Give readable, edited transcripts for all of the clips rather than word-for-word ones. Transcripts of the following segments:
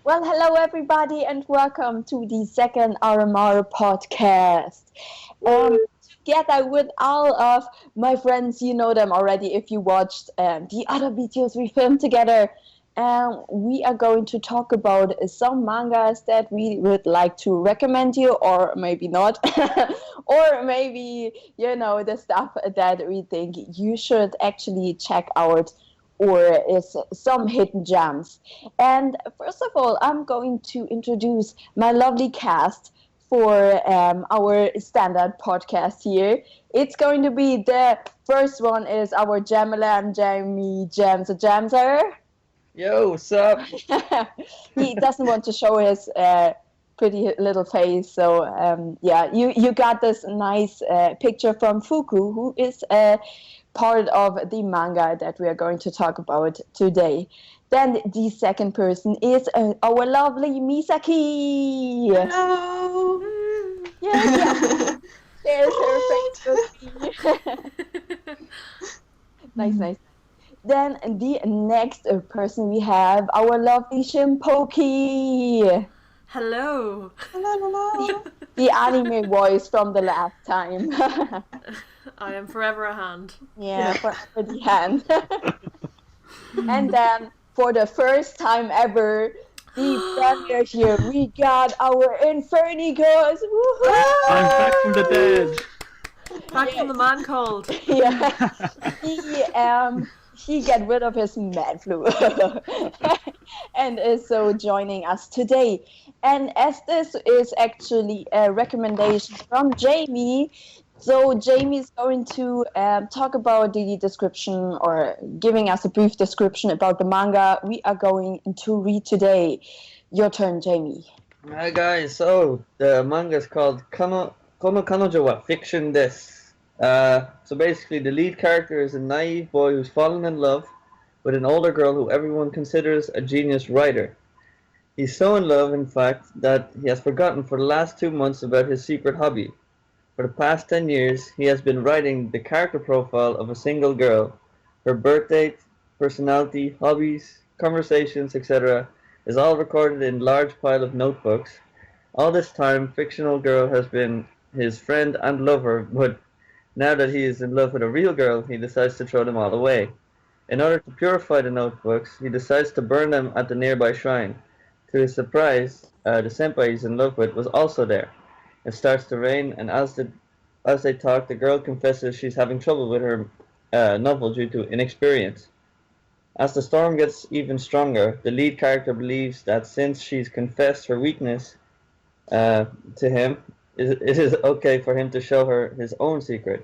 Well, hello everybody, and welcome to the second RMR-Podcast. Together with all of my friends, you know them already if you watched the other videos we filmed together. We are going to talk about some mangas that we would like to recommend you, or maybe not, or maybe, the stuff that we think you should actually check out, or is some hidden gems. And first of all, I'm going to introduce my lovely cast for our standard podcast here. It's going to be the first one is our Jamalam Jamie Jamser. Yo, what's up? He doesn't want to show his pretty little face, so you got this nice picture from Fuku, who is part of the manga that we are going to talk about today. Then the second person is our lovely Misaki. Hello. Yeah. There's her face. Nice. Then the next person we have our lovely Shinpoki. Hello. Hello. The anime voice from the last time. I am forever a hand. Yeah, for the hand. And then for the first time ever, the premiere here, we got our Infernikus. I'm back from the dead. Back from the man cold. Yeah. He got rid of his mad flu and is so joining us today. And as this is actually a recommendation from Jamie, so Jamie is going to talk about the description, or giving us a brief description about the manga we are going to read today. Your turn, Jamie. Hi guys, so the manga is called Kanojo wa Fiction Desu. So basically the lead character is a naive boy who's fallen in love with an older girl who everyone considers a genius writer. He's so in love, in fact, that he has forgotten for the last 2 months about his secret hobby. For the past 10 years, he has been writing the character profile of a single girl. Her birth date, personality, hobbies, conversations, etc. is all recorded in a large pile of notebooks. All this time, fictional girl has been his friend and lover, but now that he is in love with a real girl, he decides to throw them all away. In order to purify the notebooks, he decides to burn them at the nearby shrine. To his surprise, the senpai he's in love with was also there. It starts to rain, and as they talk, the girl confesses she's having trouble with her novel due to inexperience. As the storm gets even stronger, the lead character believes that since she's confessed her weakness to him, it is okay for him to show her his own secret.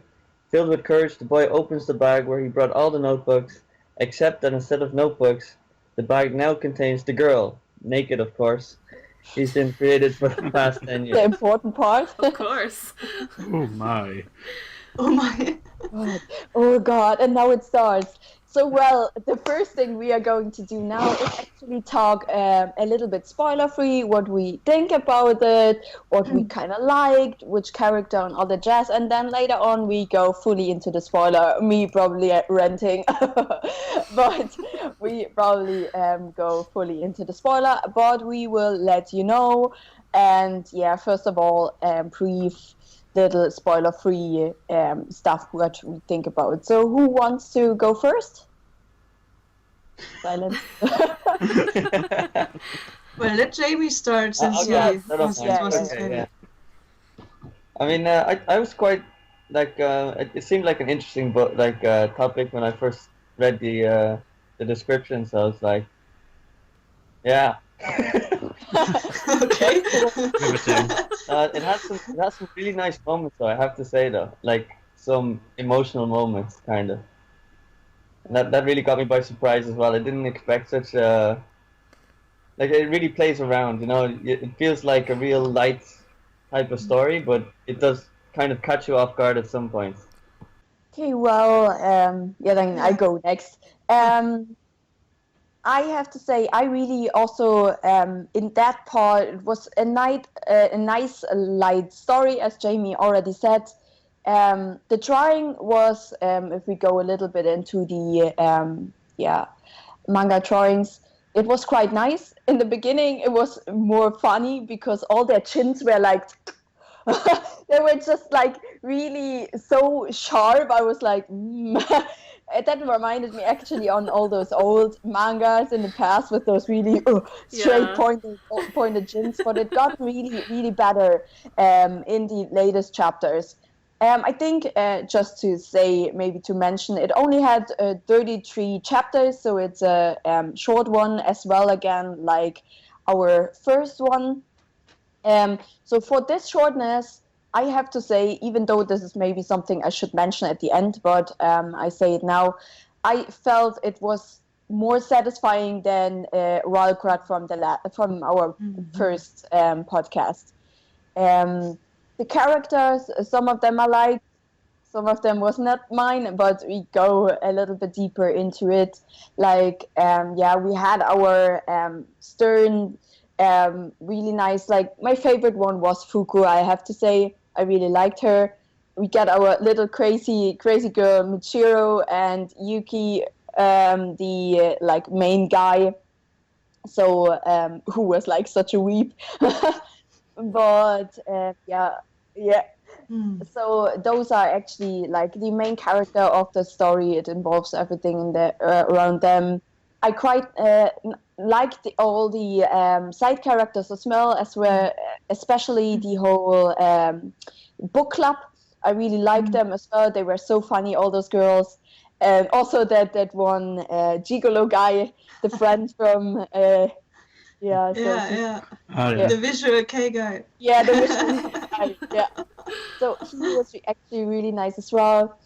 Filled with courage, the boy opens the bag where he brought all the notebooks, except that instead of notebooks, the bag now contains the girl, naked of course. She's been created for the past 10 years. The important part. Of course. Oh my. Oh my. Oh God, and now it starts. So, well, the first thing we are going to do now is actually talk a little bit spoiler-free, what we think about it, what we kind of liked, which character and all the jazz, and then later on we go fully into the spoiler, me probably ranting, but we probably go fully into the spoiler, but we will let you know. And yeah, first of all, brief little spoiler-free stuff what we think about. So who wants to go first? Silence. Well, let Jamie start since he wants his favorite. I mean, I was quite it seemed like an interesting book, topic when I first read the description. So I was like, yeah. Okay. It has some really nice moments, though. I have to say, though, like some emotional moments, kind of. And that really got me by surprise as well. I didn't expect such it really plays around, you know. It feels like a real light type of story, but it does kind of catch you off guard at some points. Okay, well, then I go next. I have to say, I really also, in that part, it was a nice light story, as Jamie already said. The drawing was, if we go a little bit into the manga drawings, it was quite nice. In the beginning, it was more funny because all their chins were like, they were just like really so sharp. I was like, that reminded me actually on all those old mangas in the past with those really straight pointed chins. But it got really, really better in the latest chapters. I think just to say, maybe to mention, it only had 33 chapters, so it's a short one as well, again, like our first one. So for this shortness, I have to say, even though this is maybe something I should mention at the end, but I say it now, I felt it was more satisfying than Ralkrat from our first podcast. The characters, some of them I liked, some of them was not mine, but we go a little bit deeper into it. Like, we had our stern, really nice, like, my favorite one was Fuku, I have to say. I really liked her. We got our little crazy girl, Michiro, and Yuki, the, like, main guy. So, who was, like, such a weep. But, so those are actually like the main character of the story. It involves everything in the around them. I quite liked all the side characters as well, especially the whole book club. I really liked them as well. They were so funny, all those girls. And also that one gigolo guy, the friend from the visual K guy. Yeah, the visual K guy. Yeah. So he was actually really nice as well.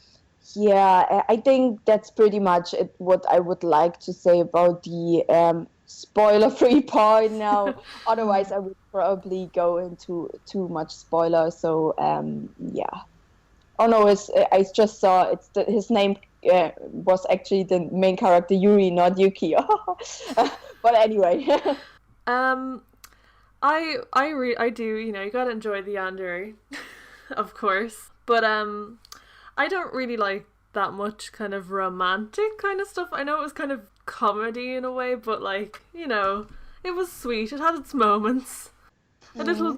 Yeah, I think that's pretty much what I would like to say about the spoiler-free part now. Otherwise, I would probably go into too much spoiler. So yeah. Oh no, I just saw his name was actually the main character Yuri, not Yuki. But anyway. I do, you gotta enjoy the yandere, of course, but I don't really like that much kind of romantic kind of stuff. I know it was kind of comedy in a way, but like, it was sweet. It had its moments. A little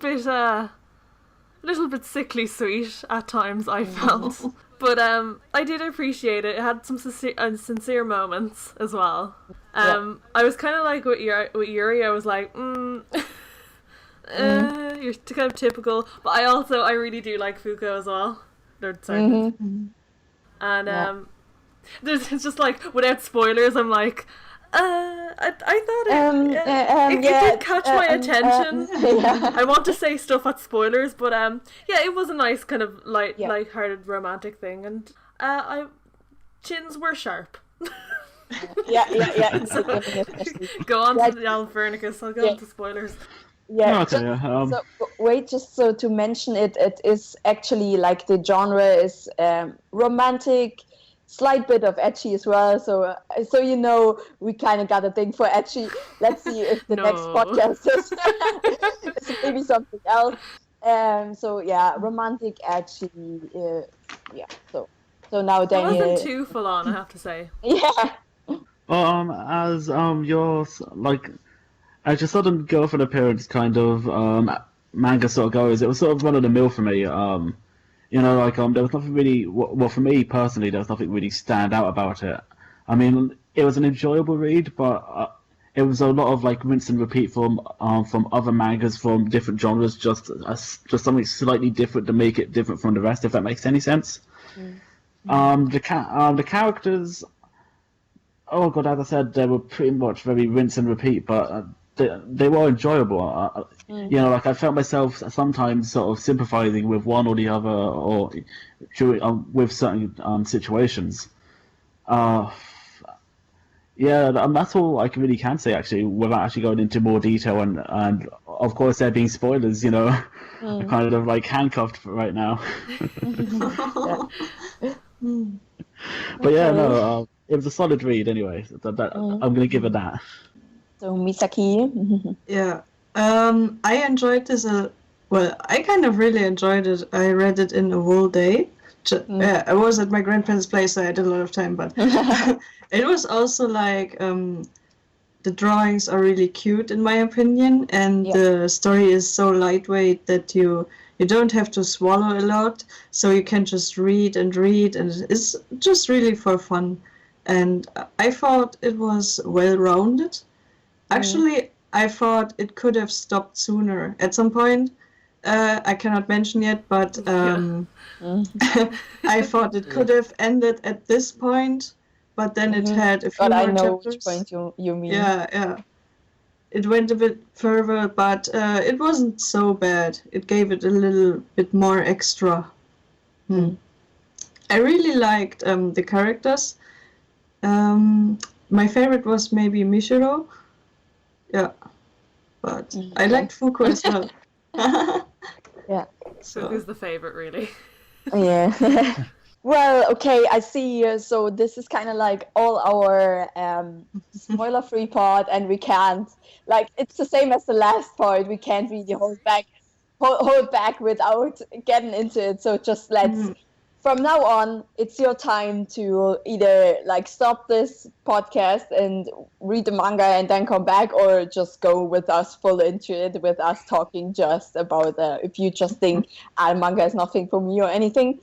bit sickly sweet at times, I felt. But I did appreciate it. It had some sincere moments as well. I was kind of like with Yuri. I was like, you're kind of typical. But I really do like Fuko as well. And it's just like, without spoilers, I'm like, I thought it did catch my attention. I want to say stuff at spoilers, but it was a nice kind of light-hearted romantic thing, and chins were sharp. Yeah. So, go on to the Infernikus. I'll go into spoilers. Yeah. Just so to mention it is actually like the genre is romantic, slight bit of ecchi as well. So we kind of got a thing for ecchi. Let's see if the next podcast is maybe something else. So yeah, romantic ecchi. So now Daniel. It wasn't too full on, I have to say. Yeah. As as your sudden girlfriend appearance kind of manga sort of goes, it was sort of run of the mill for me. There was nothing really. Well, for me personally, there was nothing really stand out about it. I mean, it was an enjoyable read, but it was a lot of like rinse and repeat from other mangas from different genres, just something slightly different to make it different from the rest. If that makes any sense. The characters. Oh god, as I said, they were pretty much very rinse and repeat, but they were enjoyable. I felt myself sometimes sort of sympathizing with one or the other, or with certain situations. That's all I really can say actually, without actually going into more detail. And of course, there being spoilers, I'm kind of like handcuffed right now. But it was a solid read anyway. I'm going to give it that. So Misaki. Yeah. I enjoyed this. I kind of really enjoyed it. I read it in a whole day. I was at my grandparents' place, so I had a lot of time. But it was also like the drawings are really cute in my opinion, and the story is so lightweight that you don't have to swallow a lot, so you can just read, and it's just really for fun. And I thought it was well-rounded. Actually, I thought it could have stopped sooner at some point. I cannot mention yet, but I thought it could have ended at this point, but then it had a few more chapters. But I know which point you mean. Yeah. It went a bit further, but it wasn't so bad. It gave it a little bit more extra. I really liked the characters. My favorite was maybe Mishiro. Yeah. But I liked Fuku as well. Yeah. So who's the favorite, really? Yeah. Well, okay, I see. So this is kind of like all our spoiler-free part, and we can't, like, it's the same as the last part. We can't really hold back without getting into it. So just from now on, it's your time to either like stop this podcast and read the manga and then come back, or just go with us full into it, with us talking just about if you just think manga is nothing for me or anything,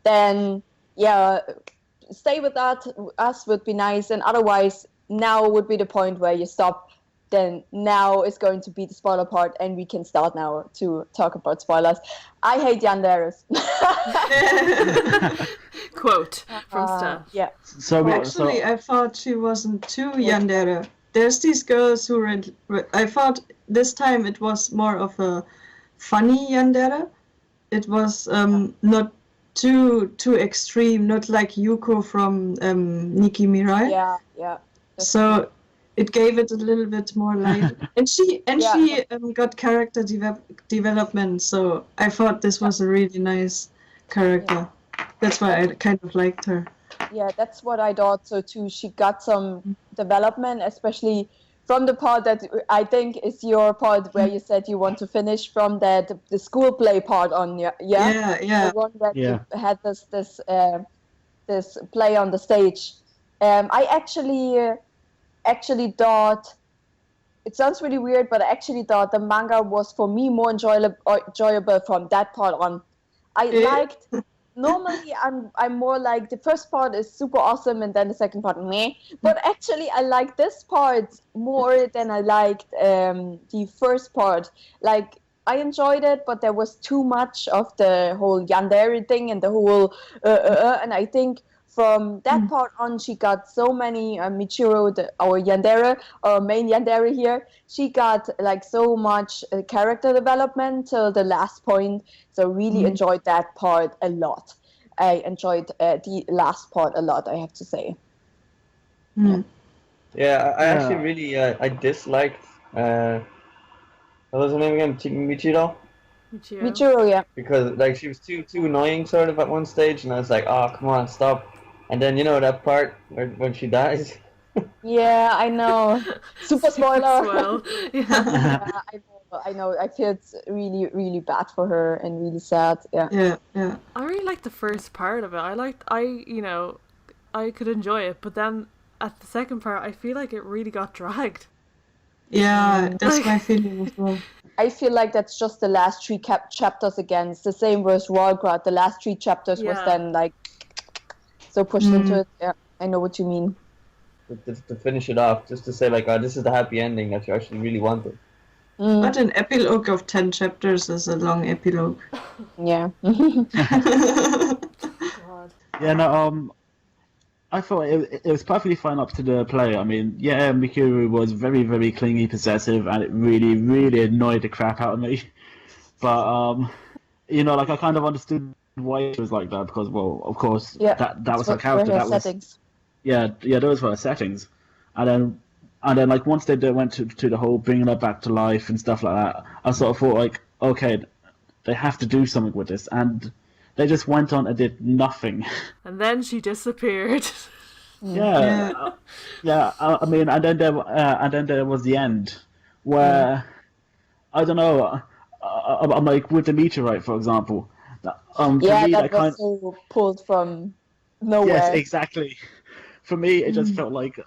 then stay with us would be nice. And otherwise, now would be the point where you stop. Then now is going to be the spoiler part, and we can start now to talk about spoilers. I hate yanderes. Quote from Steph. Yeah. Actually, I thought she wasn't too yandere. There's these girls who I thought this time it was more of a funny yandere. It was not too extreme, not like Yuko from Nikki Mirai. Yeah. So it gave it a little bit more light, and she got character development. So I thought this was a really nice character. That's why I kind of liked her. Yeah, that's what I thought so too. She got some development, especially from the part that I think is your part where you said you want to finish from the school play part on. Yeah. The one that you had this play on the stage. I actually thought, it sounds really weird, but I actually thought the manga was for me more enjoyable from that part on. I liked, normally I'm more like, the first part is super awesome and then the second part meh, but actually I like this part more than I liked the first part. Like, I enjoyed it, but there was too much of the whole yandere thing and the whole and I think from that part on, she got so many, Michiro, our yandere, our main yandere here, she got like so much character development till the last point. So really enjoyed that part a lot. I enjoyed the last part a lot, I have to say. Yeah, I actually really, I disliked, what was her name again? Michiro? Michiro, yeah. Because like she was too annoying sort of at one stage, and I was like, oh, come on, stop. And then, you know, that part when she dies. Yeah, I know. Super spoiler. Well. I know. I feel it's really, really bad for her and really sad. Yeah. I really liked the first part of it. I could enjoy it, but then at the second part, I feel like it really got dragged. Yeah, that's my feeling as well. I feel like that's just the last three chapters again. It's the same with Walgrad. The last three chapters was then like so pushed into it. Yeah, I know what you mean. To finish it off, just to say like, oh, this is the happy ending that you actually really wanted. But an epilogue of 10 chapters is a long epilogue. Yeah. God. Yeah, no, I thought it was perfectly fine up to the play. I mean, yeah, Mikuru was very, very clingy, possessive, and it really, really annoyed the crap out of me. But, you know, like, I kind of understood why she was like that, because, well, of course, that was her character. That was settings. Those were her settings. And then, like, once they went to the whole bringing her back to life and stuff like that, I sort of thought, like, okay, they have to do something with this, and they just went on and did nothing. And then she disappeared. I mean, and then there was the end, where I don't know. I'm like with the meteorite, for example. For me, that was so pulled from nowhere. Yes, exactly. For me, it just felt like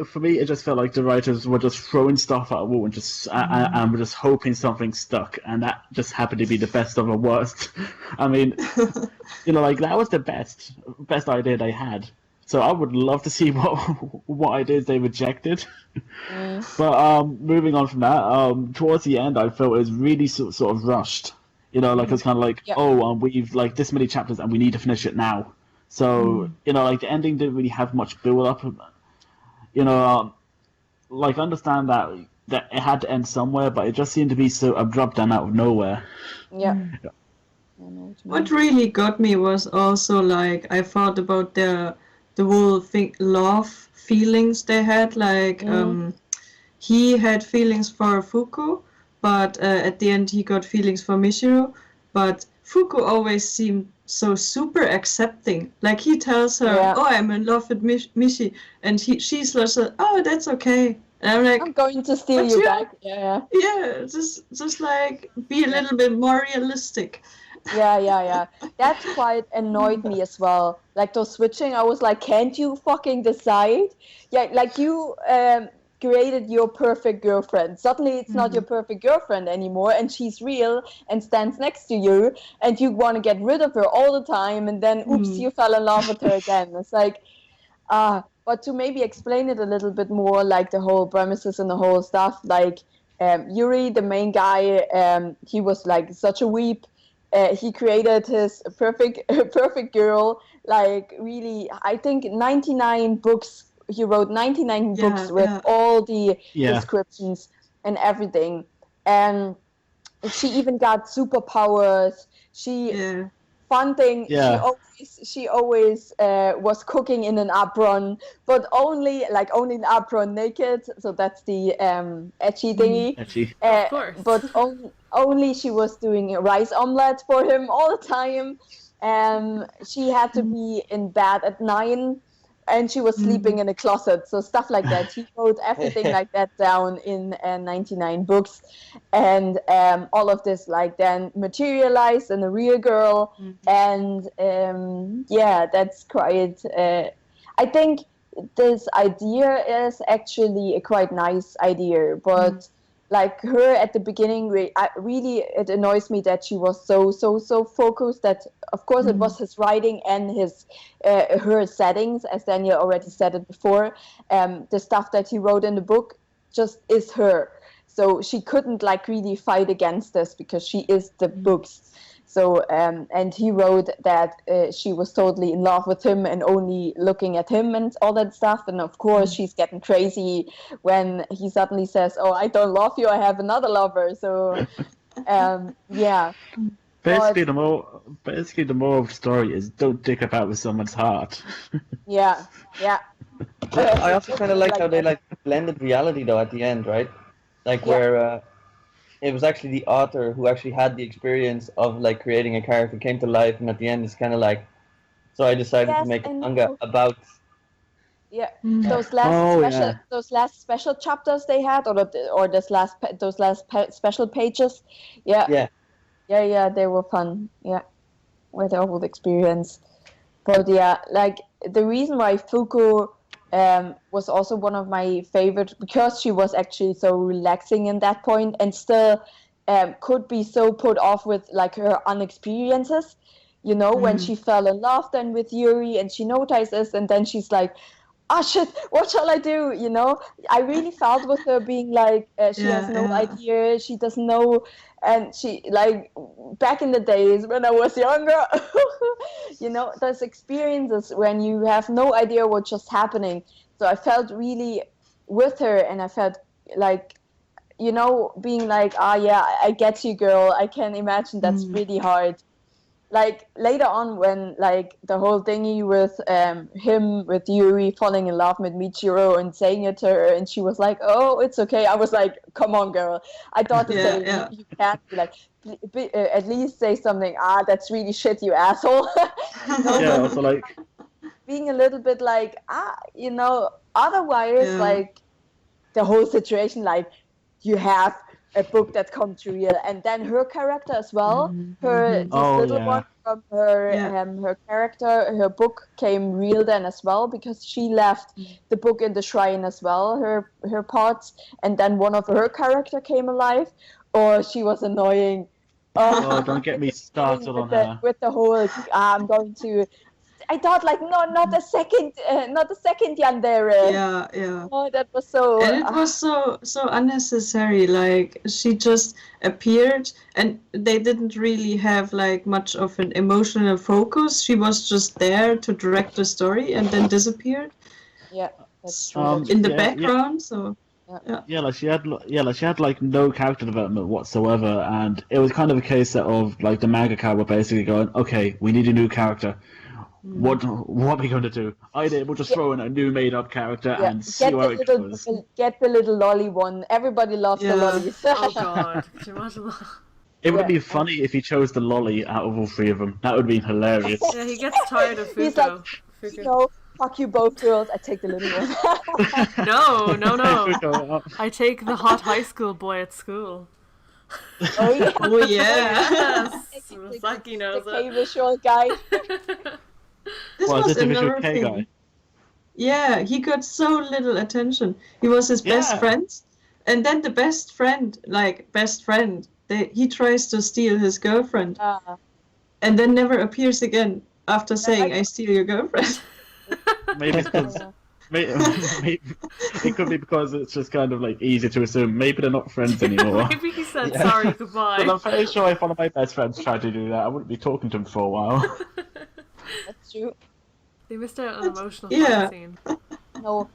for me, it just felt like the writers were just throwing stuff at a wall and and were just hoping something stuck, and that just happened to be the best of the worst. I mean, like that was the best idea they had. So I would love to see what ideas they rejected. But moving on from that, towards the end, I felt it was really sort of rushed. Like it's kind of like, we've like this many chapters and we need to finish it now. So like the ending didn't really have much build up. Like I understand that it had to end somewhere, but it just seemed to be so abrupt and out of nowhere. Yeah. What really got me was also like I thought about the whole love feelings they had. Like he had feelings for Fuku, but at the end he got feelings for Michiru. But Fuku always seemed so super accepting. Like he tells her, "Oh, I'm in love with Michi," and she's like, "Oh, that's okay." And I'm like, "I'm going to steal you back." Yeah. Yeah, just like be a little bit more realistic. Yeah. That quite annoyed me as well. Like those switching, I was like, can't you fucking decide? Yeah, like you created your perfect girlfriend. Suddenly it's not your perfect girlfriend anymore, and she's real and stands next to you, and you want to get rid of her all the time, and then oops, you fell in love with her again. It's like, but to maybe explain it a little bit more, like the whole premises and the whole stuff, like Yuri, the main guy, he was like such a weep. He created his perfect girl, like really, I think 99 books. He wrote 99 books with all the descriptions and everything. And she even got superpowers. Fun thing, she always was cooking in an apron, but only an apron naked. So that's the ecchi thingy. Ecchi. Of course. But only she was doing a rice omelette for him all the time. She had to be in bed at 9, and she was sleeping in a closet. So stuff like that. He wrote everything like that down in 99 books, and all of this like then materialized in a real girl. And that's quite. I think this idea is actually a quite nice idea, but. Like her at the beginning, it annoys me that she was so focused that, of course, it was his writing and her settings, as Daniel already said it before. The stuff that he wrote in the book just is her, so she couldn't like really fight against this because she is the books. So and he wrote that she was totally in love with him and only looking at him and all that stuff. And of course, she's getting crazy when he suddenly says, "Oh, I don't love you. I have another lover." So, Basically, the moral of the story is don't dick about with someone's heart. Yeah. I also kind of like how they like blended reality though at the end, right? Like where. It was actually the author who actually had the experience of like creating a character, came to life, and at the end it's kind of like, so I decided to make a manga about. Yeah, those last special chapters they had, or those last special pages. Yeah, they were fun. Yeah, with their whole experience. But like the reason why Fuku was also one of my favorites because she was actually so relaxing in that point and still could be so put off with like her unexperiences, when she fell in love then with Yuri and she notices and then she's like, oh shit, what shall I do? I really felt with her being like, she has no idea, she doesn't know. And she, like, back in the days when I was younger, those experiences when you have no idea what's just happening. So I felt really with her and I felt like, being like, I get you, girl. I can imagine that's really hard. Like later on when like the whole thingy with him with Yuri falling in love with Michiru and saying it to her and she was like, oh, it's okay. I was like, come on, girl. I thought you can't be like at least say something, that's really shit, you asshole. Also like being a little bit like otherwise like the whole situation, like you have a book that come to real, and then her character as well, this little one from her character, her book came real then as well, because she left the book in the shrine as well, her parts, and then one of her character came alive. Oh, she was annoying. Oh, don't get me started on her. With the whole, I'm going to. I thought like not a second yandere. Yeah. Oh, that was so. And it was so unnecessary. Like she just appeared, and they didn't really have like much of an emotional focus. She was just there to direct the story, and then disappeared. Yeah, that's true. In the background, so. She had like no character development whatsoever, and it was kind of a case of like the mangaka were basically going, okay, we need a new character. What are we going to do? Either we'll just throw in a new made-up character and see where it goes. Get the little lolly one. Everybody loves the lollies. Oh god, can you imagine that? It would be funny if he chose the lolly out of all three of them. That would be hilarious. Yeah, he gets tired of Fuko. He's like, fuck you both girls, I take the little one. No. I take the hot high school boy at school. Oh yeah. Yes. Misaki knows the K-visual guy. This was the another K thing. guy? Yeah, he got so little attention. He was his best friend, and then the best friend, he tries to steal his girlfriend, and then never appears again after saying, "I steal your girlfriend." Maybe it's because maybe it could be because it's just kind of like easy to assume. Maybe they're not friends anymore. Maybe he said sorry, goodbye. But I'm pretty sure if one of my best friends tried to do that, I wouldn't be talking to him for a while. That's true. They missed out on an emotional fight scene. No,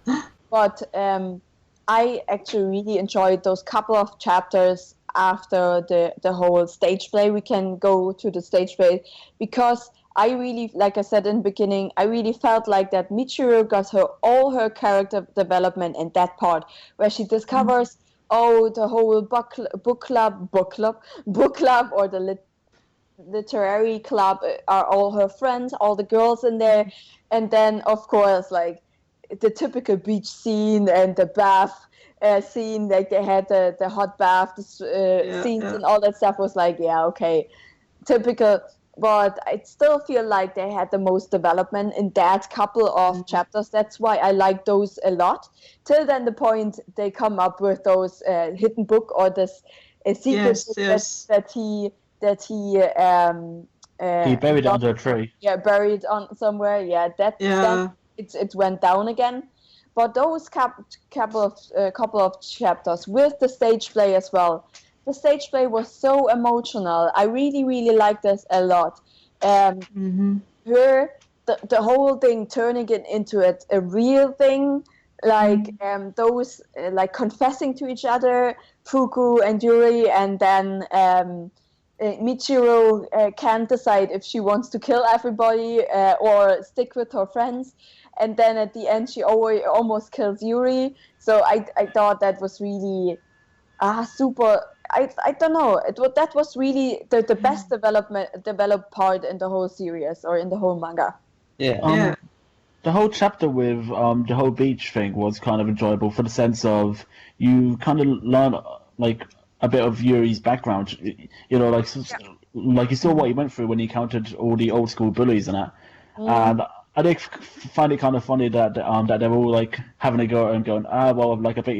but I actually really enjoyed those couple of chapters after the whole stage play. We can go to the stage play because I really, like I said in the beginning, I really felt like that Michiru got all her character development in that part where she discovers the whole book club or the literary club are all her friends, all the girls in there, and then of course like the typical beach scene and the bath scene, like they had the hot bath scenes and all that stuff was like typical. But I still feel like they had the most development in that couple of chapters. That's why I like those a lot. Till then, the point they come up with those hidden book or this secret book that he buried it under a tree. Yeah, buried on somewhere. Yeah, then it went down again. But those couple of chapters with the stage play as well. The stage play was so emotional. I really, really liked this a lot. The whole thing turning it into a real thing, like those like confessing to each other, Fuku and Yuri, and then Michiru can't decide if she wants to kill everybody or stick with her friends. And then at the end, she almost kills Yuri. So I thought that was really super. I don't know. That was really the best developed part in the whole series or in the whole manga. Yeah. The whole chapter with the whole beach thing was kind of enjoyable for the sense of you kind of learn like a bit of Yuri's background. You know, like you saw what he went through when he encountered all the old school bullies and that. And I did find it kind of funny that that they were all like having a go at him, going, like I bet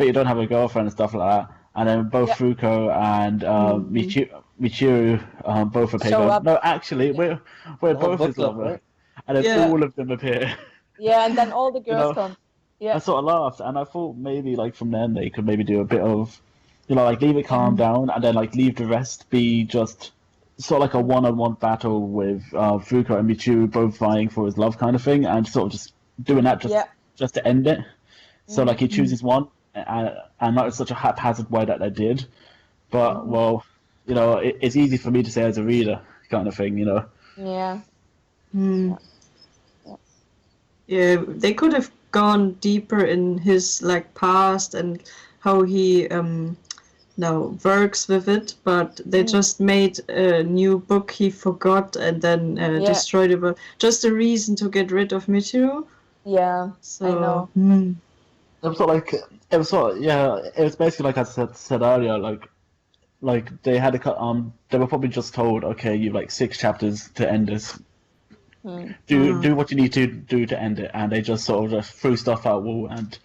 you don't have a girlfriend and stuff like that. And then both Fuko and Michiru both appear. No, actually, we're both his lover. Right? And then all of them appear. Yeah, and then all the girls come. Yeah. I sort of laughed, and I thought maybe like from then they could maybe do a bit of, like leave it calm down, and then like leave the rest be just sort of like a one-on-one battle with Fuko and Michiru both vying for his love kind of thing, and sort of just doing that just to end it. So like he chooses one. And not in such a haphazard way that they did, but it's easy for me to say as a reader, kind of thing, Yeah. Yeah, they could have gone deeper in his like past and how he now works with it, but they just made a new book he forgot and then destroyed it. Just a reason to get rid of Michiru. Yeah, so, I know. It was sort of like it was sort of, yeah. It was basically like I said earlier, like they had they were probably just told, okay, you've like 6 chapters to end this. Do what you need to do to end it, and they just sort of just threw stuff out wall, and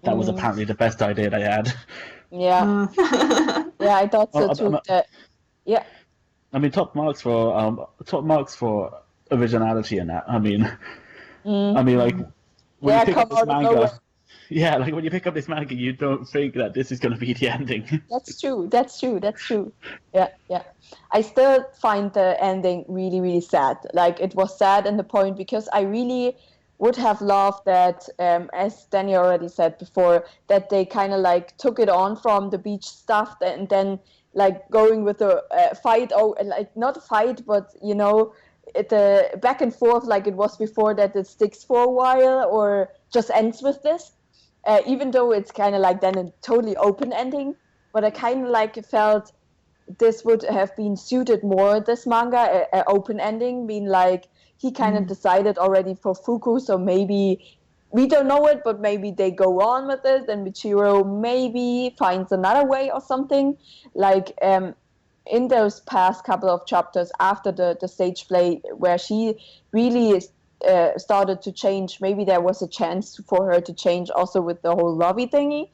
that was apparently the best idea they had. Yeah, yeah, I thought so too. Yeah. I mean, top marks for originality in that. I mean, like when you pick up this manga, yeah, like when you pick up this manga, you don't think that this is going to be the ending. That's true. Yeah. I still find the ending really, really sad. Like, it was sad in the point because I really would have loved that, as Danny already said before, that they kind of like took it on from the beach stuff and then like going with the fight, like not a fight, but you know, the back and forth like it was before, that it sticks for a while or just ends with this. Even though it's kind of like then a totally open ending, but I kind of like felt this would have been suited more, this manga, a open ending, being like he kind of decided already for Fuku, so maybe we don't know it, but maybe they go on with it, and Michiro maybe finds another way or something. Like in those past couple of chapters after the stage play, where she really started to change, maybe there was a chance for her to change also with the whole lobby thingy.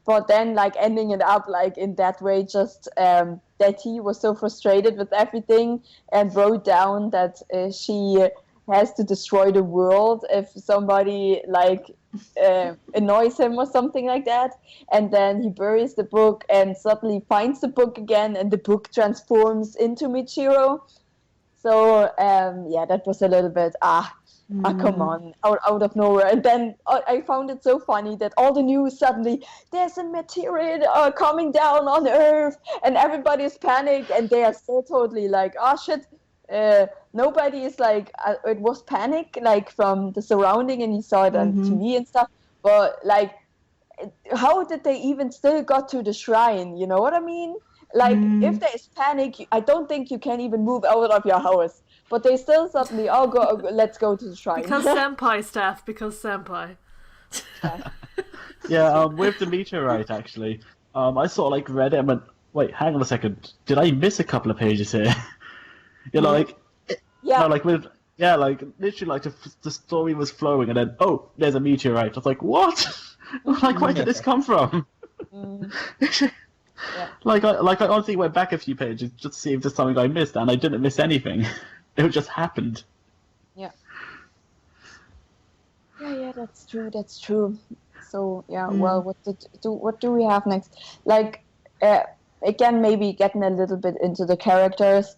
But then, like, ending it up, like, in that way, just that he was so frustrated with everything and wrote down that she has to destroy the world if somebody, like, annoys him or something like that. And then he buries the book and suddenly finds the book again, and the book transforms into Michiro. So, yeah, that was a little bit, come on, out of nowhere. And then I found it so funny that all the news suddenly, there's a meteorite coming down on Earth, and everybody's panicked, and they are so totally like, oh shit, nobody is like, it was panic, like from the surrounding, and you saw it on TV and stuff, but like, how did they even still got to the shrine, you know what I mean? Like, if there is panic, I don't think you can even move out of your house. But they still suddenly, let's go to the shrine. Because senpai, Steph, because senpai. Yeah, with the meteorite, actually, I sort of like read it and went, wait, hang on a second, did I miss a couple of pages here? You know, like, no, like like literally, like the story was flowing, and then there's a meteorite. I was like, what? Like, where did this come from? Like I honestly went back a few pages just to see if there's something I missed, and I didn't miss anything. It just happened. Yeah, that's true. So yeah, well, what do we have next? Like, again, maybe getting a little bit into the characters.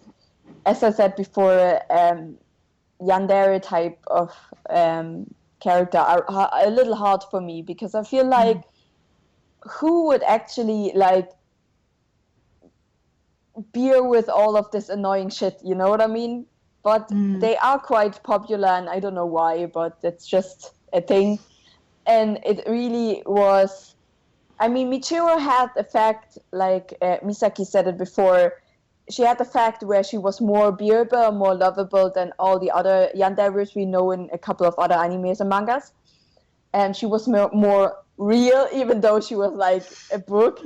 As I said before, yandere type of character are a little hard for me, because I feel like who would actually like bear with all of this annoying shit, you know what I mean? But they are quite popular, and I don't know why, but it's just a thing. And it really was, I mean, Michiro had the fact, like Misaki said it before, she had the fact where she was more bearable, more lovable than all the other yanderes we know in a couple of other animes and mangas. And she was more real, even though she was like a book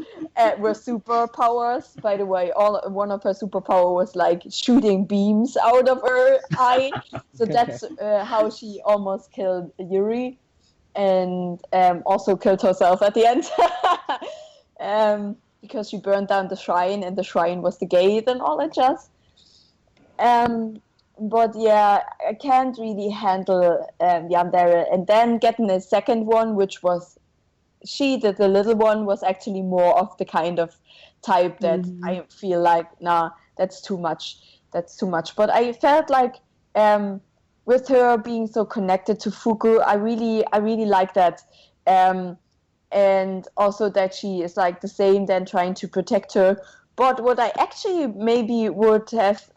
with superpowers. By the way, one of her superpower was like shooting beams out of her eye. So that's how she almost killed Yuri, and also killed herself at the end. Because she burned down the shrine, and the shrine was the gate and all that jazz. But yeah, I can't really handle yandere. And then getting a second one, which was the little one, was actually more of the kind of type that I feel like, nah, that's too much. But I felt like with her being so connected to Fuku, I really like that. And also that she is like the same, then trying to protect her. But what I actually maybe would have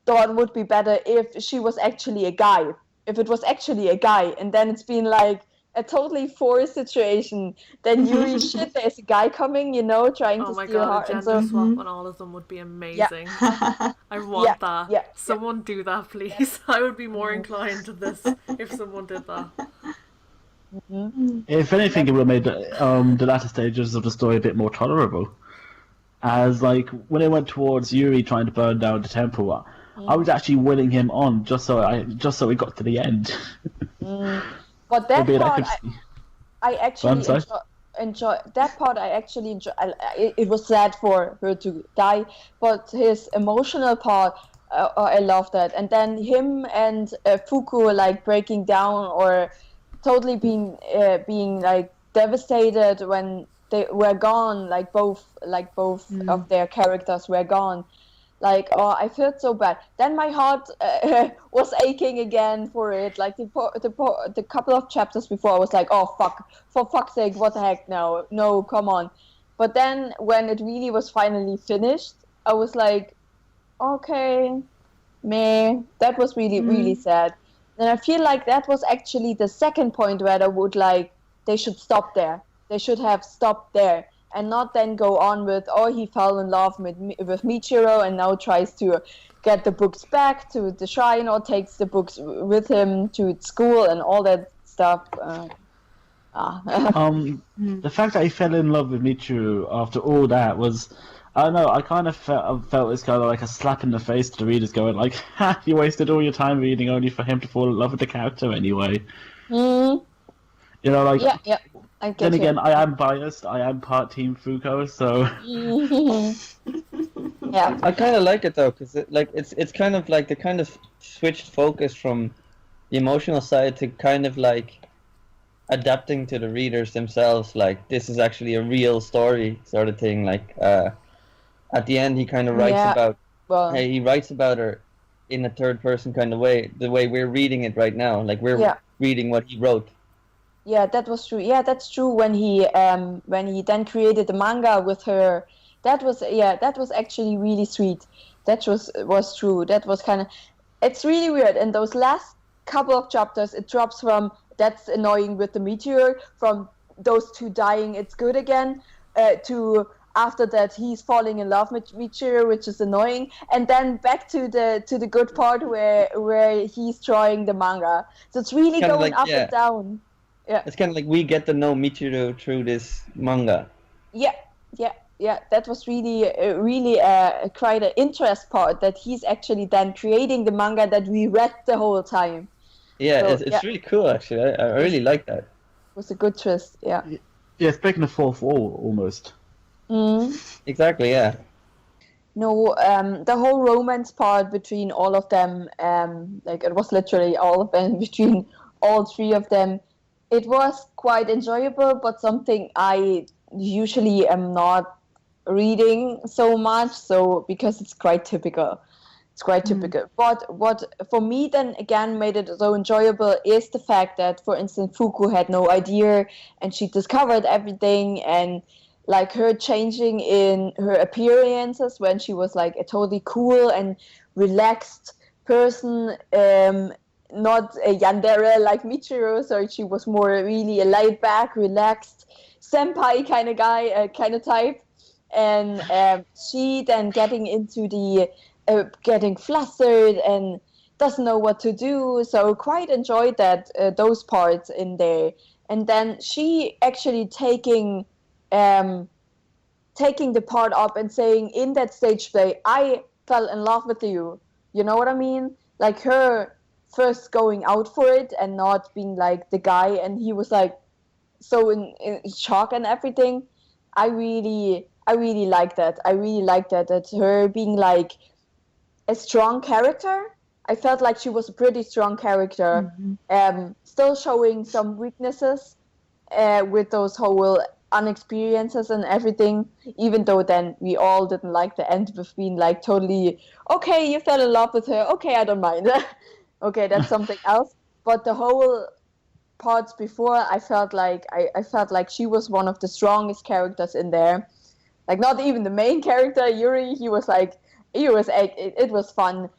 thought would be better if she was actually a guy. If it was actually a guy, and then it's been like a totally forced situation. Then you shit, there's a guy coming, you know, trying to steal her. Oh my god, a gender swap on all of them would be amazing. Yeah. I want that. Yeah. Someone do that, please. I would be more inclined to this if someone did that. If anything, it would have made the latter stages of the story a bit more tolerable. As like when it went towards Yuri trying to burn down the temple, I was actually willing him on just so we got to the end. But that part, I actually enjoy that part. I actually enjoy. It was sad for her to die, but his emotional part, I love that. And then him and Fuku like breaking down or totally being like devastated when they were gone, like both of their characters were gone. Like, oh, I felt so bad. Then my heart was aching again for it. Like the couple of chapters before, I was like, oh fuck, for fuck's sake, what the heck? No, come on. But then when it really was finally finished, I was like, okay, meh. That was really sad. And I feel like that was actually the second point where I would like they should stop there. They should have stopped there and not then go on with, oh, he fell in love with Michiro and now tries to get the books back to the shrine or takes the books with him to school and all that stuff. The fact that he fell in love with Michiro after all that was, I don't know, I kind of felt it's kind of like a slap in the face to the readers going like, ha, you wasted all your time reading only for him to fall in love with the character anyway. You know, like... Yeah. Then again, I am biased. I am part Team Fuko, so... Yeah. I kind of like it though, because it's kind of like they kind of switched focus from the emotional side to kind of like adapting to the readers themselves. Like this is actually a real story, sort of thing. Like at the end, he kind of writes he writes about her in a third person kind of way, the way we're reading it right now. Like we're reading what he wrote. Yeah, that was true. Yeah, that's true. When he then created the manga with her, that was actually really sweet. That was true. That was kind of, it's really weird. In those last couple of chapters, it drops from that's annoying with the meteor, from those two dying, it's good again, to after that he's falling in love with Michiro, which is annoying, and then back to the good part where he's drawing the manga. So it's really going like, up and down. Yeah, it's kind of like we get to know Michiro through this manga. Yeah. That was really quite an interest part that he's actually then creating the manga that we read the whole time. Yeah, so, it's really cool actually. I really like that. It was a good twist. Yeah. Yeah, it's breaking the fourth wall almost. Exactly. Yeah. No, the whole romance part between all of them, like it was literally all of them between all three of them. It was quite enjoyable, but something I usually am not reading so much, so because it's quite typical. But what for me then again made it so enjoyable is the fact that, for instance, Fuku had no idea and she discovered everything, and like her changing in her appearances when she was like a totally cool and relaxed person, not a yandere like Michiro, so she was more really a laid back, relaxed senpai kind of guy, kind of type, and she then getting into the getting flustered and doesn't know what to do, so quite enjoyed that those parts in there. And then she actually taking the part up and saying in that stage play, I fell in love with you, you know what I mean, like her first going out for it and not being like the guy, and he was like so in shock and everything. I really like that. That her being like a strong character. I felt like she was a pretty strong character, still showing some weaknesses with those whole unexperiences and everything, even though then we all didn't like the end with being like totally, okay, you fell in love with her, okay, I don't mind. Okay, that's something else. But the whole parts before, I felt like she was one of the strongest characters in there. Like not even the main character, Yuri. It was fun.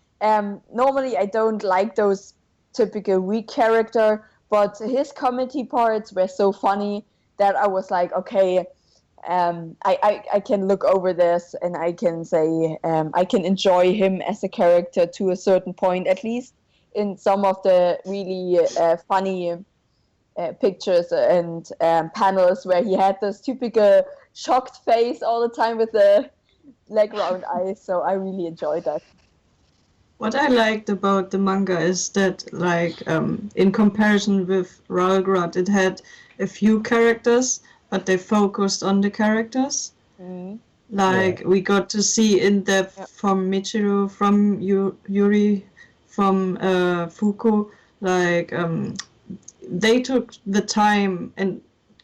Normally I don't like those typical weak character, but his comedy parts were so funny that I was like, okay, I can look over this and I can say I can enjoy him as a character to a certain point, at least in some of the really funny pictures and panels where he had this typical shocked face all the time with the like round eyes. So I really enjoyed that. What I liked about the manga is that, like, in comparison with Ralgrad, it had a few characters, but they focused on the characters. Like, we got to see in depth from Michiru, from Yuri, from Fuku. Like, they took the time and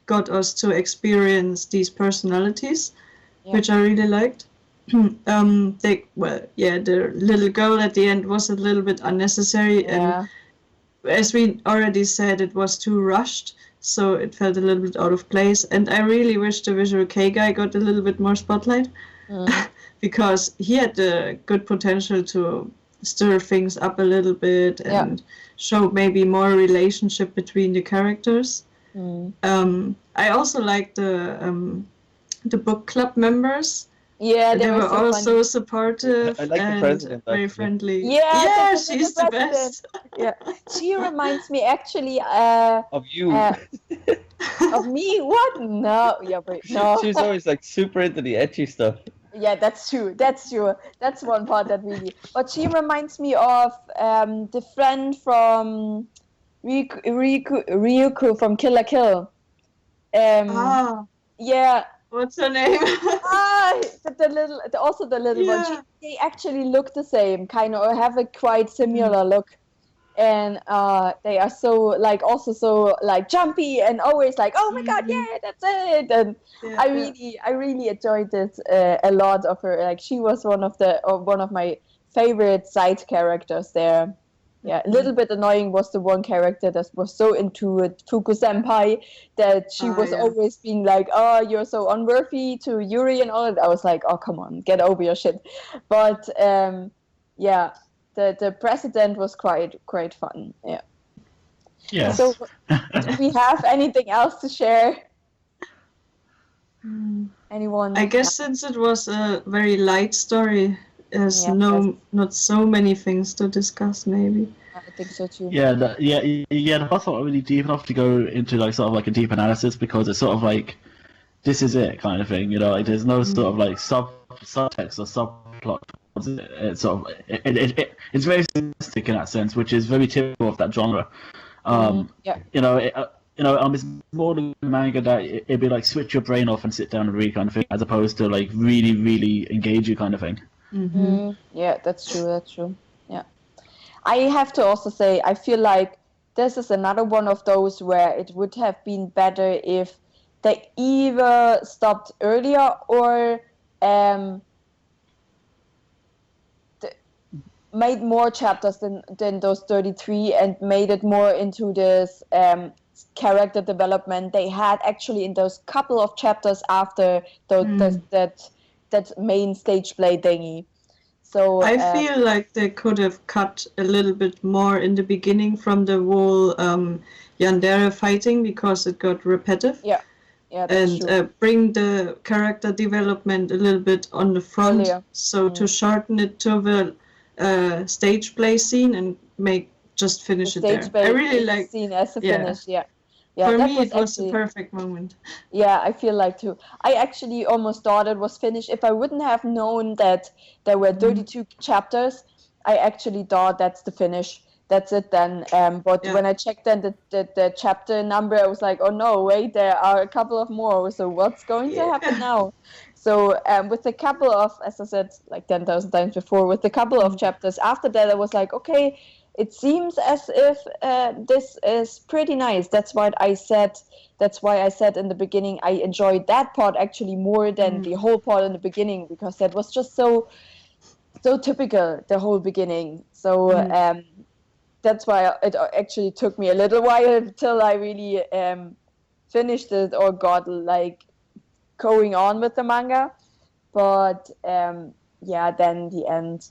got us to experience these personalities, which I really liked. The little girl at the end was a little bit unnecessary, and as we already said, it was too rushed, so it felt a little bit out of place. And I really wish the Visual Kei guy got a little bit more spotlight, because he had the good potential to stir things up a little bit and show maybe more relationship between the characters. I also liked the book club members. Yeah, they were so all funny. so supportive. I like the president, very actually. friendly. Yeah, she's the best. Yeah, she reminds me actually Of you. of me. What? No, no. She's always like super into the ecchi stuff. Yeah, that's true. That's one part that really. But she reminds me of the friend from Ryuko from Kill la Kill. Yeah. What's her name? the little one. They actually look the same, kind of, or have a quite similar look, and they are so like also so like jumpy and always like, oh my god, yeah, that's it. And I really enjoyed this a lot of her. Like she was one of my favorite side characters there. Yeah, a little bit annoying was the one character that was so into it, Fuku Senpai, that she was always being like, oh, you're so unworthy to Yuri and all that. I was like, oh, come on, get over your shit. But, the president was quite fun, yeah. Yes. So, do we have anything else to share? Anyone? I guess since it was a very light story, there's not so many things to discuss, maybe. I think so too. The plot's not really deep enough to go into like sort of like a deep analysis, because it's sort of like this is it kind of thing, you know. Like there's no sort of like subtext or subplot. It's sort of it's very simplistic in that sense, which is very typical of that genre. You know, it's more than manga that it'd be like switch your brain off and sit down and read kind of thing, as opposed to like really, really engage you kind of thing. Yeah, that's true. Yeah, I have to also say I feel like this is another one of those where it would have been better if they either stopped earlier or made more chapters than those 33 and made it more into this character development they had actually in those couple of chapters after that main stage play thingy. So I feel like they could have cut a little bit more in the beginning from the whole Yandere fighting, because it got repetitive. Yeah, that's true. Bring the character development a little bit on the front, to shorten it to the stage play scene and finish it there. I really like scene as a finish. Yeah, for me, it was the perfect moment. Yeah, I feel like too. I actually almost thought it was finished. If I wouldn't have known that there were 32 chapters, I actually thought that's the finish. That's it then. But when I checked then the chapter number, I was like, oh no, wait, there are a couple of more. So what's going to happen now? So with a couple of, as I said, like 10,000 times before, with a couple of chapters after that, I was like, okay, it seems as if this is pretty nice. That's why I said in the beginning I enjoyed that part actually more than the whole part in the beginning, because that was just so typical, the whole beginning. So that's why it actually took me a little while until I really finished it or got like going on with the manga. But then the end,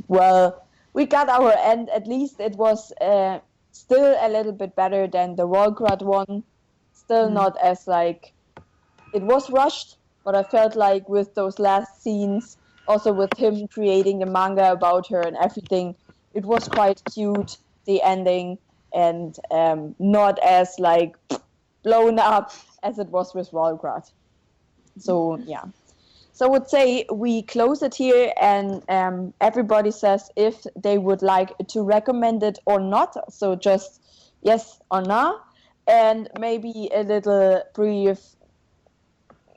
well, we got our end. At least it was still a little bit better than the Volgrad one. Still not as like, it was rushed, but I felt like with those last scenes, also with him creating the manga about her and everything, it was quite cute, the ending. and not as like blown up as it was with Volgrad. So yeah. So I would say we close it here, and everybody says if they would like to recommend it or not. So just yes or no, and maybe a little brief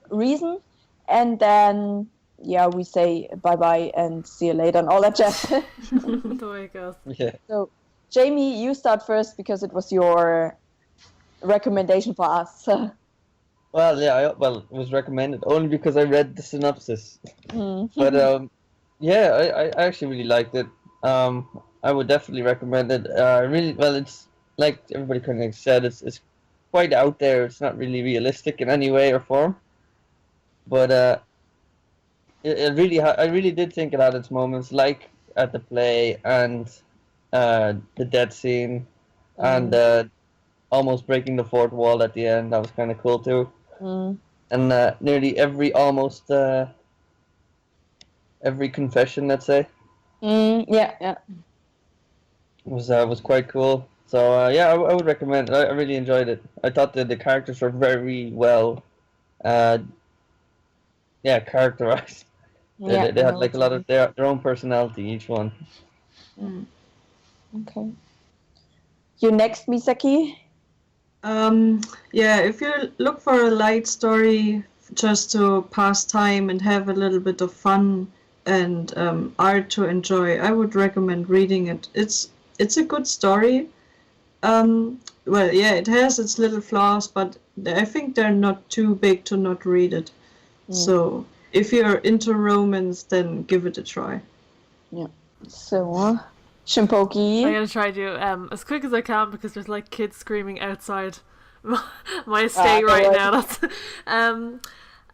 reason, and then we say bye and see you later and all that jazz. The way it goes. Yeah. So Jamie, you start first because it was your recommendation for us. Well, yeah, it was recommended only because I read the synopsis. But I actually really liked it. I would definitely recommend it. It's like everybody kind of said, it's quite out there. It's not really realistic in any way or form. But I really did think it had its moments, like at the play and the death scene and almost breaking the fourth wall at the end. That was kind of cool too. And nearly every confession, let's say, was quite cool. So I would recommend it. I really enjoyed it. I thought that the characters were very well characterized. They had like a lot of their own personality, each one. Okay. You next, Misaki? If you look for a light story just to pass time and have a little bit of fun and art to enjoy, I would recommend reading it. It's a good story. It has its little flaws, but I think they're not too big to not read it. So if you're into romance, then give it a try. Yeah. So, Shinpoki. I'm gonna try to as quick as I can because there's like kids screaming outside my estate right now. That's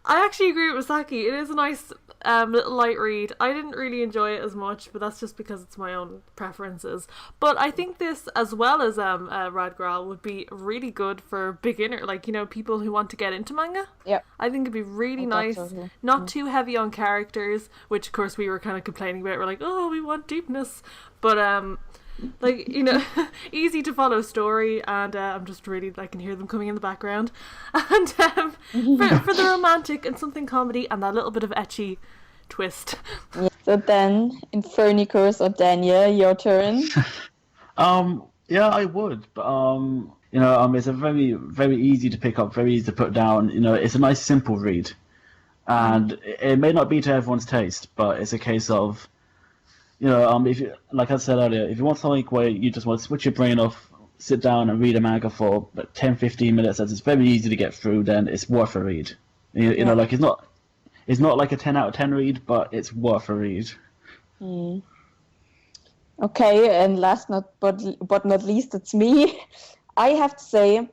I actually agree with Misaki. It is a nice little light read. I didn't really enjoy it as much, but that's just because it's my own preferences. But I think this, as well as Radgral, would be really good for beginner, people who want to get into manga. Yeah, I think it'd be really nice. Not too heavy on characters, which of course we were kind of complaining about. We're like, oh, we want deepness, but easy to follow story, and I'm just really, I can hear them coming in the background, and for the romantic and something comedy and that little bit of ecchi twist. Yeah. So then, Infernikus or Daniel, your turn. I would, but it's a very, very easy to pick up, very easy to put down. It's a nice, simple read, and it may not be to everyone's taste, but it's a case of, if you, like I said earlier, if you want something where you just want to switch your brain off, sit down and read a manga for 10-15 minutes, as it's very easy to get through, then it's worth a read. It's not like a 10 out of 10 read, but it's worth a read. Okay, and last but not least, it's me. I have to say,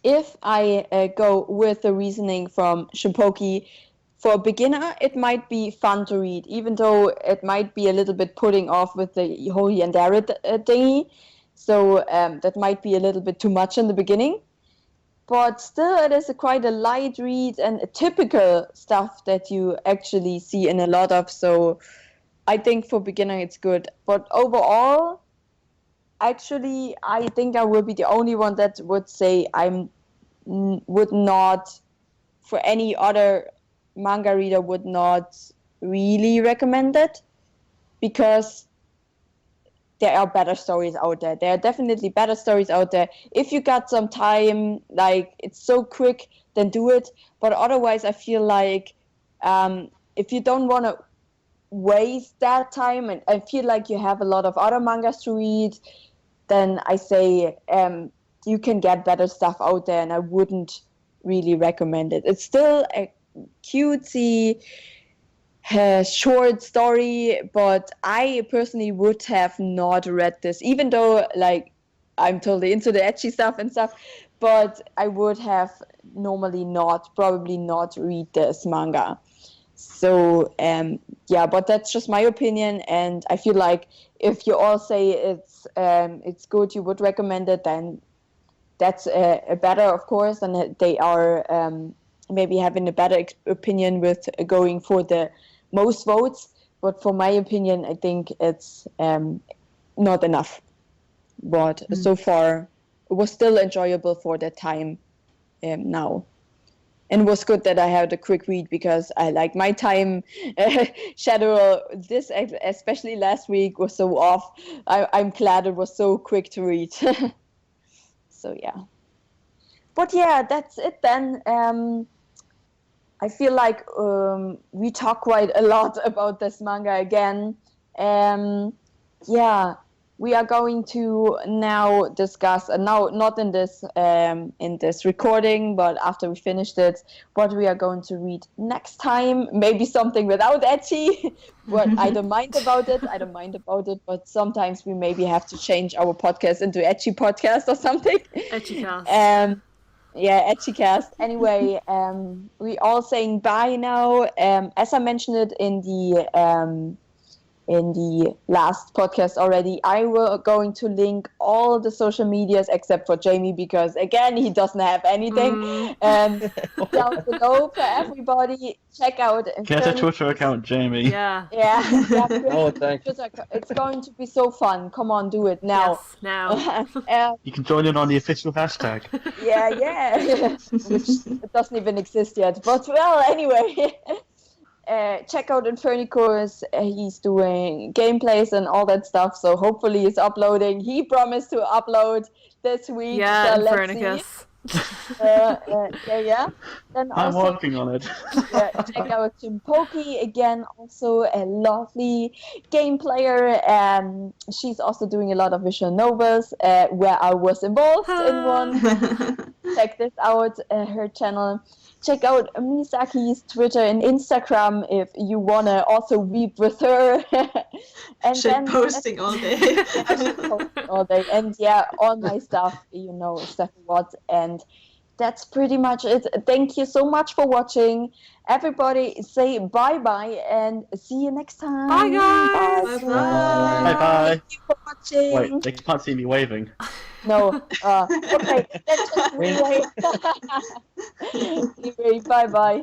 if I go with the reasoning from Shinpoki, for a beginner, it might be fun to read, even though it might be a little bit putting off with the whole Yandere thingy. So that might be a little bit too much in the beginning. But still, it is quite a light read and a typical stuff that you actually see in a lot of. So I think for beginner, it's good. But overall, actually, I think I will be the only one that would say would not, for any other manga reader, would not really recommend it, because there are better stories out there. There are definitely better stories out there. If you got some time, like it's so quick, then do it. But otherwise, I feel like if you don't want to waste that time, and I feel like you have a lot of other mangas to read, then I say you can get better stuff out there, and I wouldn't really recommend it. It's still a cutesy short story, but I personally would have not read this, even though like I'm totally into the ecchi stuff and stuff, but I would have probably not read this manga. So but that's just my opinion, and I feel like if you all say it's good, you would recommend it, then that's a better, of course, and they are maybe having a better opinion with going for the most votes. But for my opinion, I think it's not enough. but so far it was still enjoyable for that time now. And it was good that I had a quick read because I like my time schedule. This, especially last week, was so off. I'm glad it was so quick to read. So yeah. But yeah, that's it then. I feel like we talk quite a lot about this manga again. Yeah. We are going to now discuss, now not in this recording, but after we finished it, what we are going to read next time. Maybe something without ecchi, but I don't mind about it. But sometimes we maybe have to change our podcast into ecchi podcast or something. Ecchicast. Yeah, ecchicast. Anyway, we all saying bye now. As I mentioned it in the last podcast already, I will going to link all the social medias except for Jamie because again he doesn't have anything. Down below for everybody, check out. Get a Twitter account, Jamie. Yeah. Oh, thanks. It's going to be so fun. Come on, do it now. Yes, now. You can join in on the official hashtag. Yeah. Which doesn't even exist yet. But well, anyway. Check out Infernikus. He's doing gameplays and all that stuff, so hopefully he's uploading. He promised to upload this week. Yeah, so Infernikus. Yeah. Then I'm also, working on it. check out Shinpoki again, also a lovely game player. She's also doing a lot of visual novels where I was involved in one. Check this out, her channel. Check out Misaki's Twitter and Instagram if you want to also weep with her. And then posting all day. All day. And yeah, all my stuff, Steph what. And that's pretty much it. Thank you so much for watching. Everybody say bye-bye and see you next time. Bye, guys. Bye-bye. Thank you for watching. Wait, they can't see me waving. No. Okay. Let's just wait. Anyway, bye-bye.